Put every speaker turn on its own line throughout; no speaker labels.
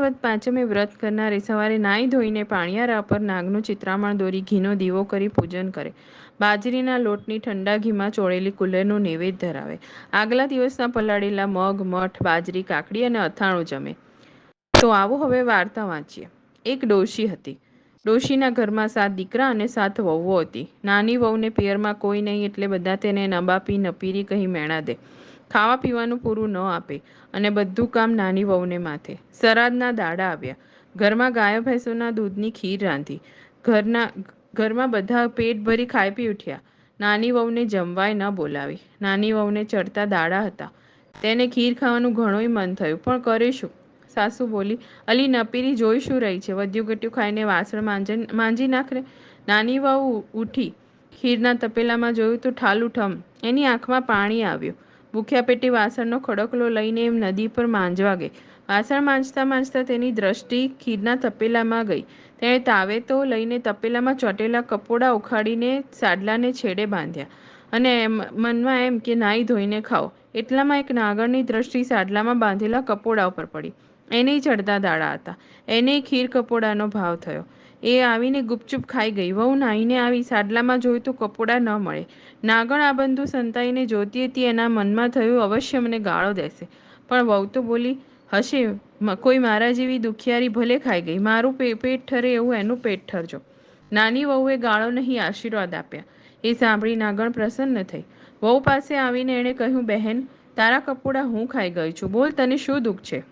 વદ પાંચમે વ્રત કરનારે સવારે નાહી ધોઈને પાણિયારા પર નાગનું ચિત્રામણ દોરી ઘીનો દીવો કરી પૂજન કરે. બાજરીના લોટની ઠંડા ઘીમાં ચોળેલી કુલેરનું નૈવેદ્ય ધરાવે. આગલા દિવસના પલાળેલા મગ, મઠ, બાજરી, કાકડી અને અથાણું જમે. તો આવો હવે વાર્તા વાંચીએ. એક ડોશી હતી. ડોશીના ઘરમાં 7 દીકરા અને 7 વહુઓ હતી. નાની વહુને પિયરમાં કોઈ નહીં એટલે બધા તેને નબાપી નપીરી કહી મેણા દે. ખાવા પીવાનું પૂરું ન આપે અને બધું કામ નાની વહુને માથે. શ્રાદ્ધના દાડા આવ્યા. ઘરમાં ગાયો ભેંસોના દૂધની ખીર રાંધી. ઘરમાં બધા પેટ ભરી ખાઈ પી ઉઠ્યા. નાની વહુને જમવાય ન બોલાવી. નાની વહુને ચડતા દાડા હતા. તેને ખીર ખાવાનું ઘણુંય મન થયું, પણ કરે શું? સાસુ બોલી, અલી નપીરી જોઈ શું રહી છે? વધ્યું ઘટ્યું ખાઈને વાસણ માંજી નાખને. નાની વહુ ઉઠી. ખીરના તપેલામાં જોયું તો ઠાલુઠમ. એની આંખમાં પાણી આવ્યું. ભૂખ્યા પેટે વાસણનો ખડકલો લઈને એમ નદી પર માંજવા ગઈ. વાસણ માંજતા માંજતા તેની દ્રષ્ટિ ખીરના તપેલામાં ગઈ. તેણે તાવેતો લઈને તપેલામાં ચોટેલા કપોડા ઉખાડીને સાડલાને છેડે બાંધ્યા અને મનમાં એમ કે નાહી ધોઈને ખાઓ. એટલામાં એક નાગણની દ્રષ્ટિ સાડલામાં બાંધેલા કપોડા ઉપર પડી. એનેય ચડતા દાડા હતા. એનેય ખીર કપોડાનો ભાવ થયો. એ આવીને ગુપચુપ ખાઈ ગઈ. વહુ નાહીને આવી. સાડલામાં જોયું તો કપોડા ન મળે. નાગણ આ બંધુ સંતાઈને જોતી હતી. એના મનમાં થયું, અવશ્ય મને ગાળો દેશે. પણ વહુ તો બોલી, હશે કોઈ મારા જેવી દુખિયારી ભલે ખાઈ ગઈ. મારું પેટ ઠરે એવું એનું પેટ ઠરજો. નાની વહુએ ગાળો નહીં, આશીર્વાદ આપ્યા. એ સાંભળી નાગણ પ્રસન્ન થઈ. વહુ પાસે આવીને એણે કહ્યું, બહેન, તારા કપોડા હું ખાઈ ગઈ છું. બોલ, તને શું દુઃખ છે?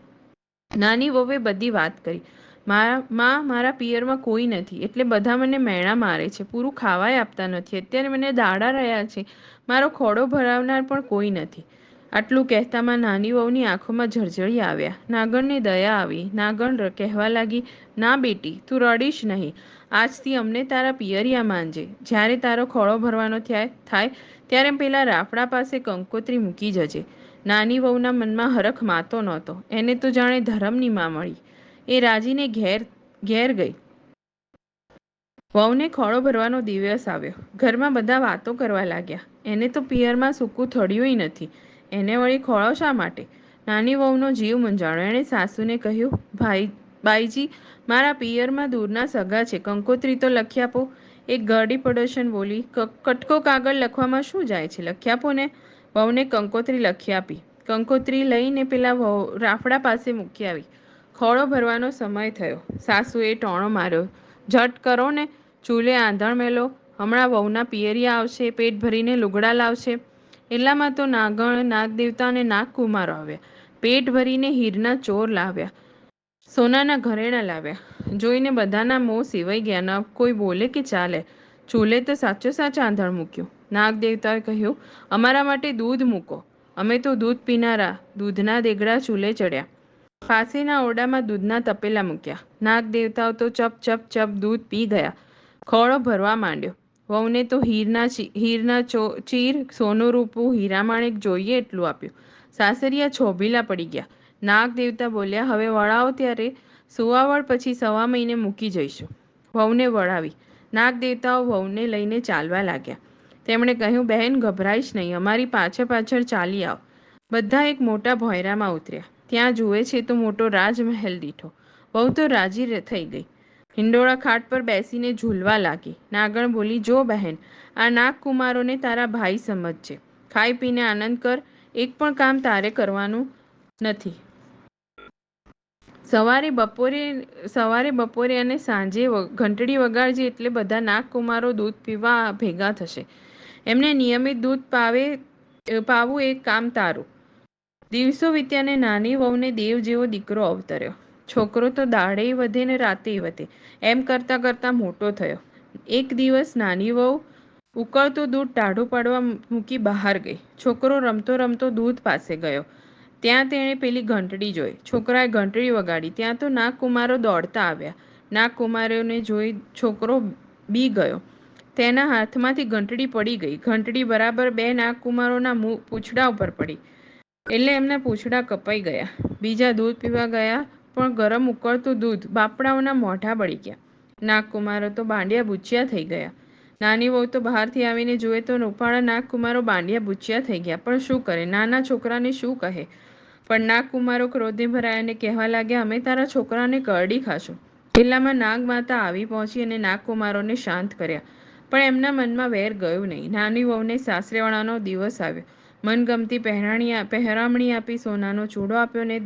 નાની વહુએ બધી વાત કરી. મારા પિયરમાં કોઈ નથી એટલે બધા મને મેણા મારે છે. પૂરું ખાવાય આપતા નથી. અત્યારે મને દાડા રહ્યા છે. મારો ખોડો ભરાવનાર પણ કોઈ નથી. આટલું કહેતામાં નાની વહુની આંખોમાં જળજળી આવ્યા. નાગણને દયા આવી. નાગણ કહેવા લાગી, ના બેટી, તું રડીશ નહીં. આજથી અમને તારા પિયરિયા માનજે. જ્યારે તારો ખોળો ભરવાનો થાય ત્યારે પેલા રાફડા પાસે કંકોત્રી મૂકી જજે. નાની વહુના મનમાં હરખ માતો નહોતો. એને તો જાણે ધરમની માં મળી. એ રાજીને ઘેર ગઈ. વહુને ખોળો ભરવાનો દિવસ આવ્યો. ઘરમાં બધા વાતો કરવા લાગ્યા. એને તો પિયરમાં સૂકું થળિયુંય નથી. એને વળી ખોળો શા માટે? નાની વહુનો જીવ મૂંઝાણો. એણે સાસુને કહ્યું, બાઈજી, મારા પિયરમાં દૂરના સગા છે. કંકોત્રી તો લખી આપો. એક ઘરડી પડોશન બોલી, કટકો કાગળ લખવામાં શું જાય છે? લખી આપો ને. વહુને કંકોત્રી લખી આપી. કંકોત્રી લઈને પેલા રાફડા પાસે મૂકી આવી. ખોળો ભરવાનો સમય થયો. સાસુએ ટોણો માર્યો, ઝટ કરો ને, ચૂલે આંધણ મેલો. હમણાં વહુના પિયરિયા આવશે, પેટ ભરીને લુગડા લાવશે. એટલામાં તો નાગણ, નાગદેવતા અને નાગકુમારો આવ્યા. પેટ ભરીને હીરના ચોર લાવ્યા, સોનાના ઘરેણાં લાવ્યા. જોઈને બધાના મોં સિવાઈ ગયા. ન કોઈ બોલે કે ચાલે. ચૂલે તો સાચો સાચ આંધણ મૂક્યું. નાગદેવતાએ કહ્યું, અમારા માટે દૂધ મૂકો. અમે તો દૂધ પીનારા. દૂધના દેગડા ચૂલે ચડ્યા. પાસેના ઓરડામાં દૂધના તપેલા મૂક્યા. નાગદેવતાઓ તો ચપ ચપ ચપ દૂધ પી ગયા. ખોળો ભરવા માંડ્યો. વહુને તો હીરના ચીર, સોનું રૂપું, હીરામાણેક જોઈએ એટલું આપ્યું. સાસરિયા છોભીલા પડી ગયા. નાગદેવતા બોલ્યા, હવે વળાવો ત્યારે સુવાવડ પછી 1.25 મહિને મૂકી જઈશું. વહુને વળાવી. નાગદેવતાઓ વહુને લઈને ચાલવા લાગ્યા. તેમણે કહ્યું, બહેન, ગભરાઈશ નહીં. અમારી પાછળ પાછળ ચાલી આવ. બધા એક મોટા ભોંયરામાં ઉતર્યા. ત્યાં જુએ છે તો મોટો રાજમહેલ દીઠો. વહુ તો રાજી થઈ ગઈ. હિંડોળા ખાટ પર બેસીને ઝૂલવા લાગી. નાગણ બોલી, જો બહેન, આ નાગકુમારોને તારા ભાઈ સમજજે. ખાઈ પીને આનંદ કર. એક પણ કામ તારે કરવાનું નથી. સવારે બપોરે અને સાંજે ઘંટડી વગાડજે એટલે બધા નાગકુમારો દૂધ પીવા ભેગા થશે. એમને નિયમિત દૂધ પાવું એ કામ તારું. દિવસો વીત્યા ને નાની વહુને દેવ જેવો દીકરો અવતર્યો. છોકરો તો દાડેય વધે ને રાતેય વધે. એમ કરતાં કરતાં મોટો થયો. એક દિવસ નાની વહુ ઉકળતું દૂધ ટાઢું પાડવા મૂકી બહાર ગઈ. છોકરો રમતો રમતો દૂધ પાસે ગયો. ત્યાં તેણે પેલી ઘંટડી જોઈ. છોકરાએ ઘંટડી વગાડી. ત્યાં તો નાગકુમારો દોડતા આવ્યા. નાગકુમારોને જોઈ છોકરો બી ગયો. તેના હાથમાંથી ઘંટડી પડી ગઈ. ઘંટડી બરાબર 2 નાગકુમારોના પૂંછડા ઉપર પડી એટલે એમના પૂંછડા કપાઈ ગયા. બીજા દૂધ પીવા ગયા પણ ગરમ ઉકળતું દૂધ બાપડાઓના મોઢા બળી ગયા. નાગકુમારો તો બાંડિયા બુચિયા થઈ ગયા. નાની વહુ તો બહારથી આવીને જુએ તો રૂપાળા નાગકુમારો બાંડિયા બુચિયા થઈ ગયા. પણ શું કરે? નાના છોકરાને શું કહે? પણ નાગકુમારો ક્રોધે ભરાયા અને કહેવા લાગ્યા, અમે તારા છોકરાને કરડી ખાશું. એટલામાં નાગમાતા આવી પહોંચી અને નાગકુમારોને શાંત કર્યા. પણ એમના મનમાં વેર ગયું નહીં. નાની વહુને સાસરેવાળાનો દિવસ આવ્યો. મનગમતી પહેરામણી આપી, સોનાનો ચૂડો આપ્યો અને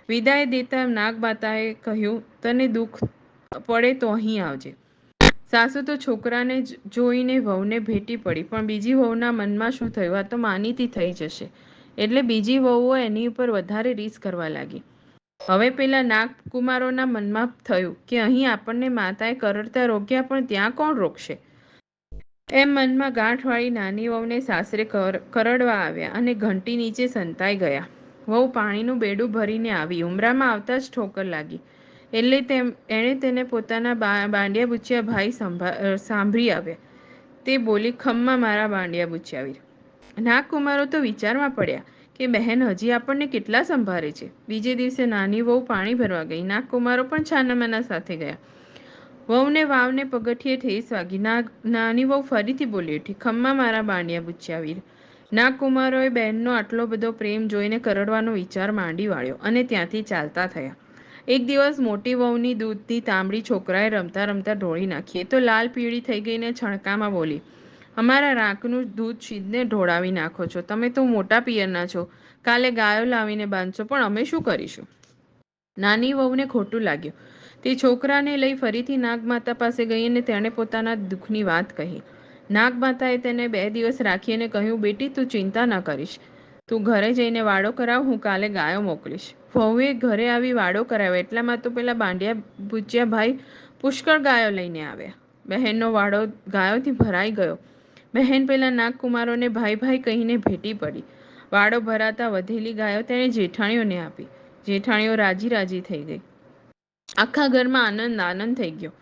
વિદાય દેતા નાગમાતાએ કહ્યું, તને દુઃખ પડે તો અહીં આવજે. સાસુ તો છોકરાને જોઈને વહુને ભેટી પડી, પણ બીજી વહુના મનમાં શું થયું, આ તો માનીતી થઈ જશે. એટલે બીજી વહુઓ એની ઉપર વધારે રીસ કરવા લાગી. હવે પેલા નાગકુમારોના મનમાં થયું કે અહીં આપણને માતાએ કરડતા રોક્યા, પણ ત્યાં કોણ રોકશે. એમ મનમાં ગાંઠ વાળી નાની વહુને સાસરે કરડવા આવ્યા અને ઘંટી નીચે સંતાઈ ગયા. વહુ પાણીનું બેડું ભરીને આવી. ઉંબરામાં આવતા જ ઠોકર લાગી. એટલે એણે તેને પોતાના બાંડિયા બુચ્યા ભાઈ સાંભળી આવ્યા. તે બોલી, ખમ્મા મારા બાંડિયા બુચ્યાવીર. નાગકુમારો તો વિચારમાં પડ્યા કે બહેન હજી આપણને કેટલા સંભાળે છે. બીજે દિવસે નાની વહુ પાણી ભરવા ગઈ. નાગકુમારો પણ છાનામાના સાથે ગયા. વહુને વાવને પગથિયે ઠેસ વાગી. નાની વહુ ફરીથી બોલી ઉઠી, ખમ્મા મારા બાંડિયા બુચ્યાવીર. નાગકુમારોએ બહેનનો આટલો બધો પ્રેમ જોઈને કરડવાનો વિચાર માંડી વાળ્યો અને ત્યાંથી ચાલતા થયા. એક દિવસ મોટી વહુની દૂધની તાંબડી છોકરાએ રમતા રમતા ઢોળી નાખી. એ તો લાલ પીળી થઈ ગઈને છણકામાં બોલી, અમારા રાંકનું દૂધ શીદને ઢોળાવી નાખો છો. તમે તો મોટા પિયરના છો. કાલે ગાયો લાવીને બાંધશો, પણ અમે શું કરીશું. નાની વહુને ખોટું લાગ્યું. તે છોકરાને લઈ ફરીથી નાગમાતા પાસે ગઈ અને તેણે પોતાના દુઃખની વાત કહી. નાગમાતાએ તેને 2 દિવસ રાખી અને કહ્યું, બેટી તું ચિંતા ન કરીશ. તું ઘરે જઈને વાડો કરાવ, હું કાલે ગાયો મોકલીશ. વહુએ ઘરે આવી વાડો કરાવ્યો. એટલામાં તો પેલા બાંડિયા બુચ્યા ભાઈ પુષ્કળ ગાયો લઈને આવ્યા. બહેનનો વાડો ગાયોથી ભરાઈ ગયો. બહેન પેલા નાગકુમારોને ભાઈ ભાઈ કહીને ભેટી પડી. વાડો ભરાતા વધેલી ગાયો તેણે જેઠાણીઓને આપી. જેઠાણીઓ રાજી રાજી થઈ ગઈ. આખા ઘરમાં આનંદ આનંદ થઈ ગયો.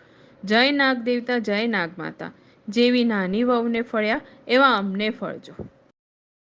જય નાગ દેવતા, જય નાગમાતા. જેવી નાની વહુને ફળ્યા એવા અમને ફળજો.